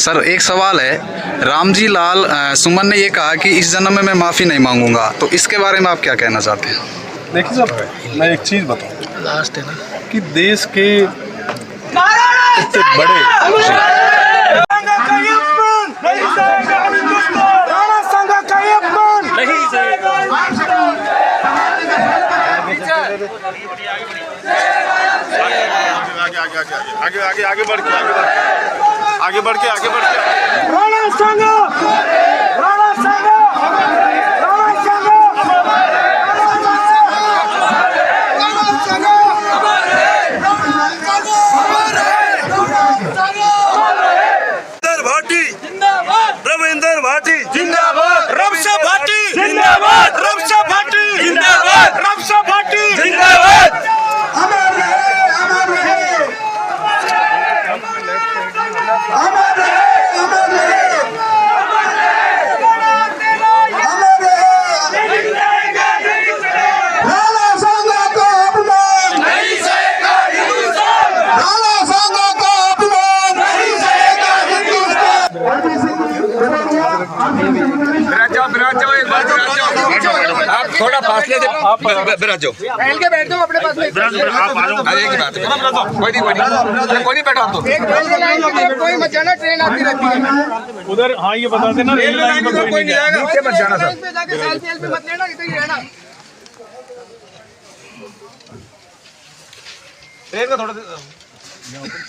Sir एक सवाल है, रामजी लाल सुमन ने ये कहा कि इस जन्म में मैं माफ़ी नहीं मांगूंगा, तो इसके बारे में आप क्या कहना चाहते हैं? देखिए साहब, मैं एक चीज़ बताऊँ लास्ट है ना कि देश के इतने बड़े आगे बढ़ के राणा संघ रविंदर भाटी जिंदाबाद, रमशा भाटी जिंदाबाद, रमशा भाटी जिंदाबाद, रमशा भाटी जिंदाबाद। आप थोड़ा फासले से आप बिराज जाओ, के बैठ जाओ अपने पास में। एक ही बात है, कोई नहीं बैठा आप तो। कोई मत जाना, ट्रेन आती रहती है उधर। हाँ, ये बता देना रेल लाइन पर कोई नहीं जाएगा, नीचे मत जाना सर। जाके सेल्फी मत लेना, इधर ही रहना। ट्रेन का थोड़ा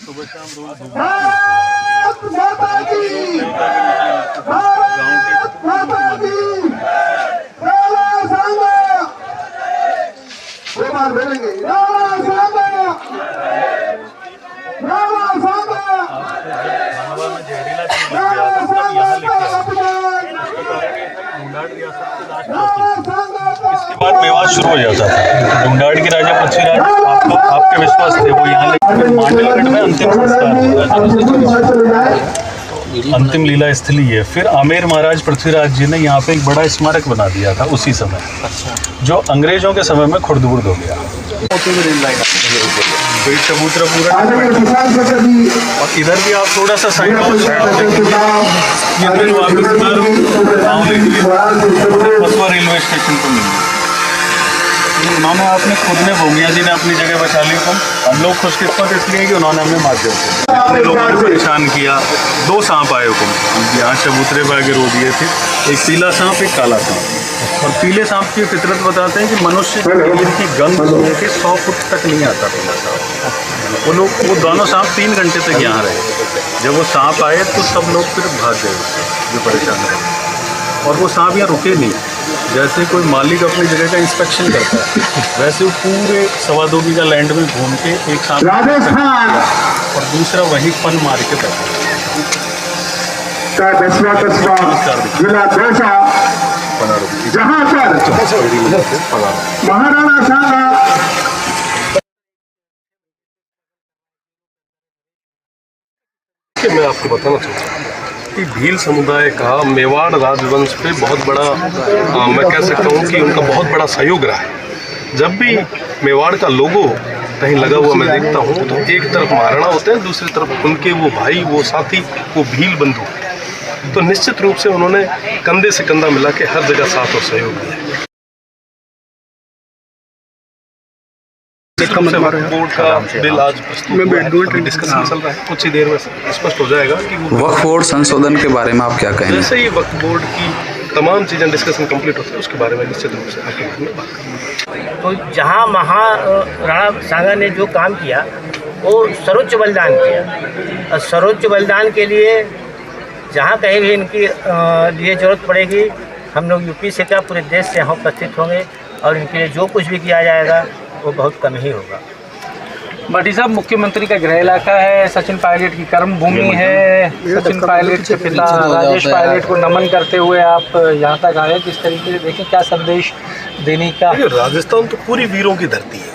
सुबह शाम इसके बाद मेवाड़ शुरू हो जाता था। ढूंढाड़ के राजा पृथ्वीराज आपके विश्वास थे, वो यहाँ लेकर मांडलगढ़ में अंतिम संस्कार, अंतिम लीला स्थली है। फिर आमेर महाराज पृथ्वीराज जी ने यहाँ पे एक बड़ा स्मारक बना दिया था उसी समय, जो अंग्रेजों के समय में खुर्द-बुर्द हो गया। चबूतरा पूरा, और इधर भी आप थोड़ा सा साइड रेलवे स्टेशन पर मिलेंगे। उन्होंने आपने खुद ने, भूमिया जी ने अपनी जगह बचा ली। हम लोग खुशकिस्मत इसलिए कि उन्होंने हमें माध्यम से अपने लोगों को परेशान किया। 2 सांप आए हुकुम यहाँ चबूतरे पर आगे रो दिए थे, एक पीला सांप, एक काला सांप। और पीले सांप की फितरत बताते हैं कि मनुष्य की गंध के 100 फुट तक नहीं आता पीला सांप। वो दोनों सांप 3 घंटे तक यहाँ रहे। जब वो सांप आए तो सब लोग फिर भाग गए उससे, जो परेशान रहे। और वो सांप यहाँ रुके नहीं। जैसे कोई मालिक अपनी जगह का इंस्पेक्शन करता है, वैसे वो पूरे 2.25 बीघा लैंड में घूम के एक सांप और दूसरा वहीं फन मार के बैठा। महाराणा सांगा मैं आपको बताना चाहूँगा कि भील समुदाय का मेवाड़ राजवंश पे बहुत बड़ा, मैं कह सकता हूँ कि उनका बहुत बड़ा सहयोग रहा है। जब भी मेवाड़ का लोगो कहीं लगा हुआ मैं देखता हूँ तो एक तरफ महाराणा होते हैं, दूसरी तरफ उनके वो भाई, वो साथी, वो भील बंधु। तो निश्चित रूप से उन्होंने कंधे से कंधा मिला के हर जगह साथ और सहयोग दिया। बोर्ड का बिल आज डिस्कशन चल रहा है, कुछ ही देर में स्पष्ट हो जाएगा कि वक्फ बोर्ड संशोधन के बारे में आप क्या कहेंगे? जैसे ही वक्फ बोर्ड की तमाम चीज़ें डिस्कशन कंप्लीट होती है, उसके बारे में निश्चित रूप से आगे में बात करेंगे। तो जहाँ महाराणा सांगा ने जो काम किया वो सर्वोच्च बलिदान किया, और सर्वोच्च बलिदान के लिए जहाँ कहीं भी इनकी लिए जरूरत पड़ेगी, हम लोग यूपी से क्या पूरे देश से यहाँ उपस्थित होंगे, और इनके लिए जो कुछ भी किया जाएगा वो बहुत कम ही होगा। भाटी साहब, मुख्यमंत्री का गृह इलाका है, सचिन पायलट की कर्म भूमि है। सचिन पायलट के पिता राजेश पायलट को नमन करते हुए आप यहाँ तक आए, किस तरीके से देखें, क्या संदेश देने का? राजस्थान तो पूरी वीरों की धरती है।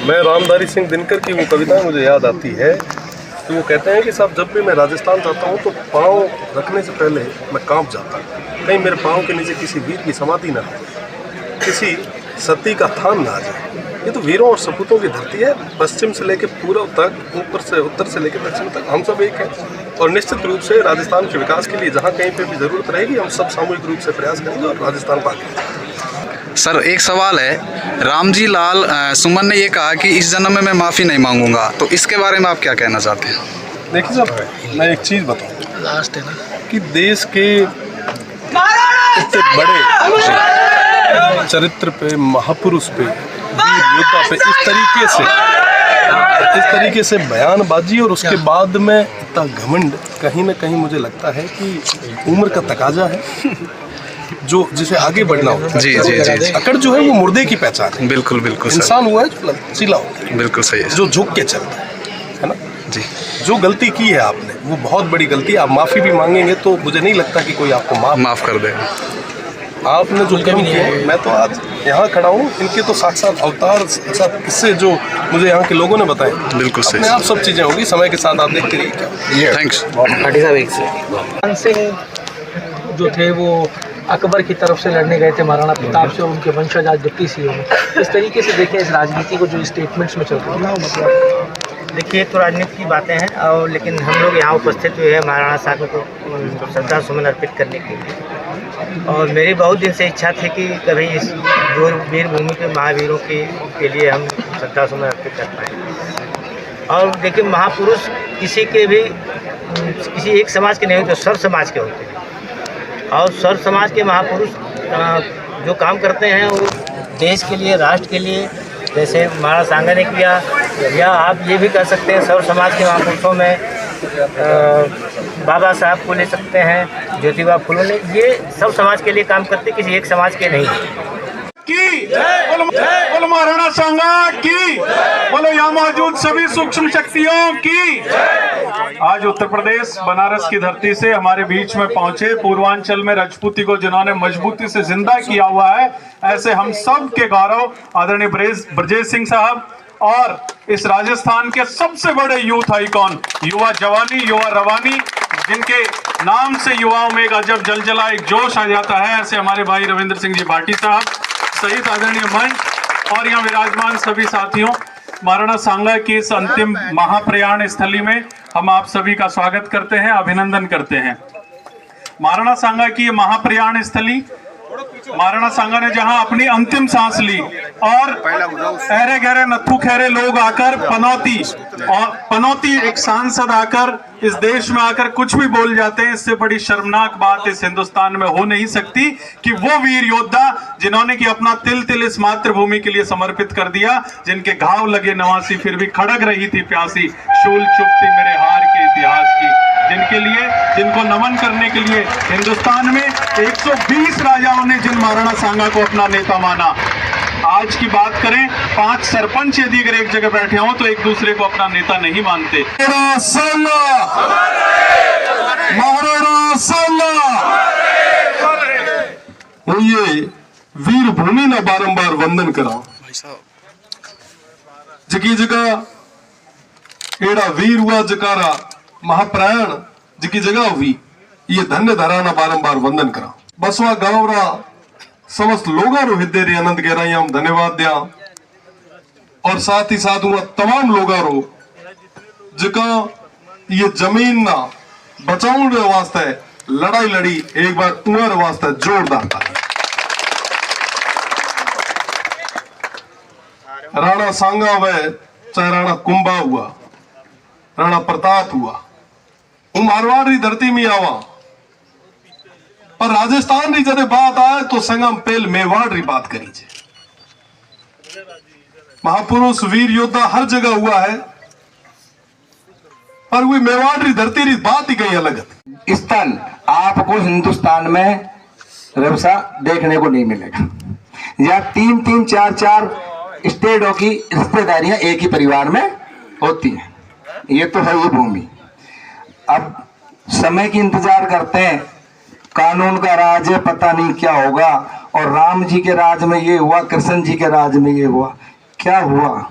मैं रामधारी सिंह दिनकर की वो कविता मुझे याद आती है, तो वो कहते हैं कि साहब जब भी मैं राजस्थान जाता हूँ तो पाँव रखने से पहले मैं कांप जाता हूँ, कहीं मेरे पाँव के नीचे किसी वीर की समाधि ना हो, किसी सती का थान ना आ जाए। ये तो वीरों और सपूतों की धरती है, पश्चिम से लेकर पूर्व तक, ऊपर से उत्तर से लेकर दक्षिण तक हम सब एक हैं। और निश्चित रूप से राजस्थान के विकास के लिए जहाँ कहीं पे भी ज़रूरत रहेगी हम सब सामूहिक रूप से प्रयास करेंगे और राजस्थान को आगे। सर एक सवाल है, रामजी लाल सुमन ने ये कहा कि इस जन्म में मैं माफ़ी नहीं मांगूंगा, तो इसके बारे में आप क्या कहना चाहते हैं? देखिए साहब, मैं एक चीज़ बताऊँ लास्ट है ना कि देश के इतने बड़े चरित्र पे, महापुरुष पे, वीर योद्धा पे इस तरीके से बयानबाजी और उसके बाद में इतना घमंड, कहीं ना कहीं मुझे लगता है कि उम्र का तकाजा है जो जिसे आगे बढ़ना होता है। जी जी जी, अकड़ जो है वो मुर्दे की पहचान है। बिल्कुल बिल्कुल सर, इंसान हुआ है जो लचीला होता है, बिल्कुल सही है, जो झुक के चलता है ना। जी, जो गलती की है आपने वो बहुत बड़ी गलती, आप माफ़ी भी मांगेंगे तो मुझे नहीं लगता कि कोई आपको माफ़ कर देगा। आपने जो कर्म किया, मैं तो आज यहाँ खड़ा हूँ, इनके तो साक्षात अवतार, साक्षात किस्से जो मुझे यहाँ के लोगों ने बताए, बिल्कुल सही। अपने आप सब चीज़ें होगी, समय के साथ आप देखते रहिए। थैंक्स। मान सिंह जो थे वो अकबर की तरफ से लड़ने गए थे महाराणा प्रताप से, और उनके वंशज आज डिप्टी सीएम हैं। इस तरीके से देखें इस राजनीति को जो स्टेटमेंट्स में चल रहा है, मतलब देखिए तो राजनीति की बातें हैं, और लेकिन हम लोग यहाँ उपस्थित हुए हैं महाराणा साहब को श्रद्धा सुमन अर्पित करने के लिए। और मेरी बहुत दिन से इच्छा थी कि कभी इस वीर भूमि के महावीरों के लिए हम श्रद्धा सुमन अर्पित कर पाएँ। और देखिए महापुरुष किसी एक समाज के नहीं होते, सर्व समाज के होते हैं, और सर्व समाज के महापुरुष जो काम करते हैं वो देश के लिए, राष्ट्र के लिए, जैसे महाराणा सांगा ने किया, या आप ये भी कर सकते हैं सर्व समाज के महापुरुषों में बाबा साहब को ले सकते हैं, ज्योतिबा फुले ने, ये सब समाज के लिए काम करते, किसी एक समाज के नहीं की। बोलो महाराणा सांगा की, बोलो यहाँ मौजूद सभी सूक्ष्म शक्तियों की। आज उत्तर प्रदेश बनारस की धरती से हमारे बीच में पहुंचे पूर्वांचल में राजपूती को जिन्होंने मजबूती से जिंदा किया हुआ है, ऐसे हम सब के गौरव आदरणीय ब्रजेश सिंह साहब और इस राजस्थान के सबसे बड़े यूथ आइकॉन, युवा जवानी, युवा रवानी, जिनके नाम से युवाओं में एक अजब जलजला, एक जोश आ जाता है, ऐसे हमारे भाई रविंद्र सिंह जी भाटी साहब सहित आदरणीय मंच और यहाँ विराजमान सभी साथियों, महाराणा सांगा की इस अंतिम महाप्रयाण स्थली में हम आप सभी का स्वागत करते हैं, अभिनंदन करते हैं। महाराणा सांगा की महाप्रयाण स्थली, महाराणा सांगा ने जहां अपनी अंतिम सांस ली और अहरे गहरे नत्थू खैरे लोग आकर पनौती एक सांसद आकर इस देश में आकर कुछ भी बोल जाते हैं, इससे बड़ी शर्मनाक बात इस हिंदुस्तान में हो नहीं सकती कि वो वीर योद्धा जिन्होंने कि अपना तिल तिल इस मातृभूमि के लिए समर्पित कर दिया, जिनके घाव लगे नवासी फिर भी खड़क रही थी प्यासी, शूल चुपती मेरे हार के इतिहास की, जिनको नमन करने के लिए हिंदुस्तान में 120 राजाओं ने जिन महाराणा सांगा को अपना नेता माना। आज की बात करें, 5 सरपंच यदि अगर एक जगह बैठे हों तो एक दूसरे को अपना नेता नहीं मानते। महाराणा सांगा ये वीर भूमि ना बारंबार वंदन करा, जगी जगह एड़ा वीर हुआ जकारा महाप्रयाण जिकी जगह हुई, ये धन्य धराना बारंबार वंदन करा। बसवा गाँव रा समस्त लोगों रो हृदय रे आनंद गहराई हम धन्यवाद दिया, और साथ ही साथ हुआ तमाम लोगों रो जिका ये जमीन ना बचाने रे वास्ते लड़ाई लड़ी, एक बार उमर वास्ते जोरदार था। राणा सांगा वे चाहे राणा कुंभा हुआ, राणा प्रताप हुआ, मारवाड़ री धरती में आवा, पर राजस्थान री जब बात आए तो संगम पेल मेवाड़ री बात करी छे। महापुरुष वीर योद्धा हर जगह हुआ है, पर वो मेवाड़ री धरती री बात ही कहीं अलग है। स्थल आपको हिंदुस्तान में रवसा देखने को नहीं मिलेगा, या 3-3, 4-4 स्टेटों की रिश्तेदारियां एक ही परिवार में होती हैं। ये तो है ये भूमि। अब समय की इंतजार करते हैं, कानून का राज है, पता नहीं क्या होगा, और राम जी के राज में ये हुआ, कृष्ण जी के राज में ये हुआ, क्या हुआ?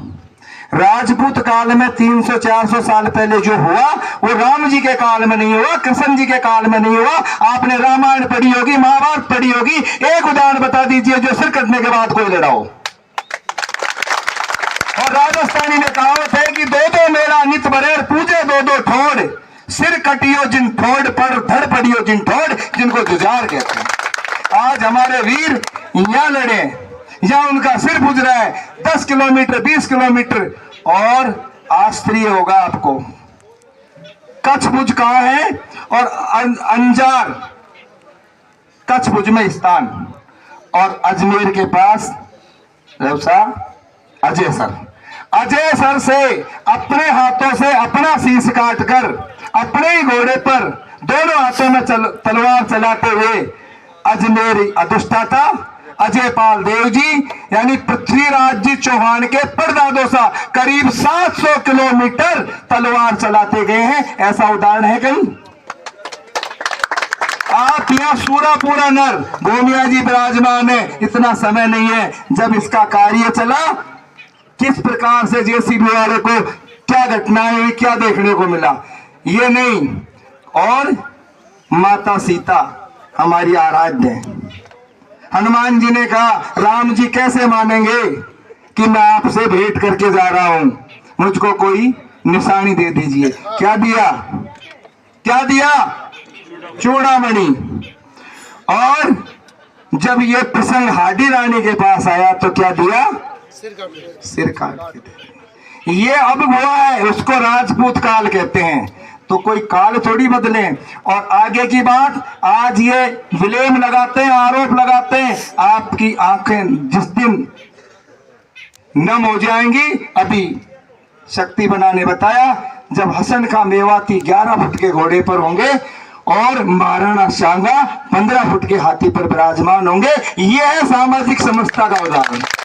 राजपूत काल में 300-400 साल पहले जो हुआ वो राम जी के काल में नहीं हुआ, कृष्ण जी के काल में नहीं हुआ। आपने रामायण पढ़ी होगी, महाभारत पढ़ी होगी, एक उदाहरण बता दीजिए जो सिर कटने के बाद कोई लड़ा हो। और राजस्थानी में कहावत है कि दो मेरा नित बरेर पूजे दो ठोड़, सिर कटियो जिन ठोड़ पर धड़ पड़ियो जिन ठोड़, जिनको जुझार कहते हैं। आज हमारे वीर यहाँ लड़े, यहाँ उनका सिर बुझ रहा है 10 किलोमीटर 20 किलोमीटर। और आश्चर्य होगा आपको, कच्छ भुज कहाँ है और अंजार कच्छ भुज में स्थान, और अजमेर के पास रेवसा अजय सर से अपने हाथों से अपना शीश काटकर अपने ही घोड़े पर दोनों हाथों में तलवार चलाते हुए अजमेर अधिष्ठाता अजय पाल देव जी यानी पृथ्वीराज जी चौहान के परदादों सा करीब 700 किलोमीटर तलवार चलाते गए हैं। ऐसा उदाहरण है कहीं? आप यहाँ सूरापुरा नर गोमिया जी विराजमान है। इतना समय नहीं है जब इसका कार्य चला, किस प्रकार से जेसीबी वाले को क्या घटनाएं हुई, क्या देखने को मिला, ये नहीं। और माता सीता हमारी आराध्य है। हनुमान जी ने कहा राम जी कैसे मानेंगे कि मैं आपसे भेंट करके जा रहा हूं, मुझको कोई निशानी दे दीजिए। क्या दिया? क्या दिया? चूड़ामणि। और जब ये प्रसंग हाडी रानी के पास आया तो क्या दिया? सिर काट के दे। ये अब हुआ है, उसको राजपूत काल कहते हैं। तो कोई काल थोड़ी बदले। और आगे की बात, आज ये विलेम लगाते हैं, आरोप लगाते हैं, आपकी आंखें जिस दिन नम हो जाएंगी। अभी शक्ति बना ने बताया जब हसन का मेवाती 11 फुट के घोड़े पर होंगे और महाराणा सांगा 15 फुट के हाथी पर विराजमान होंगे। यह है सामाजिक समरसता का उदाहरण।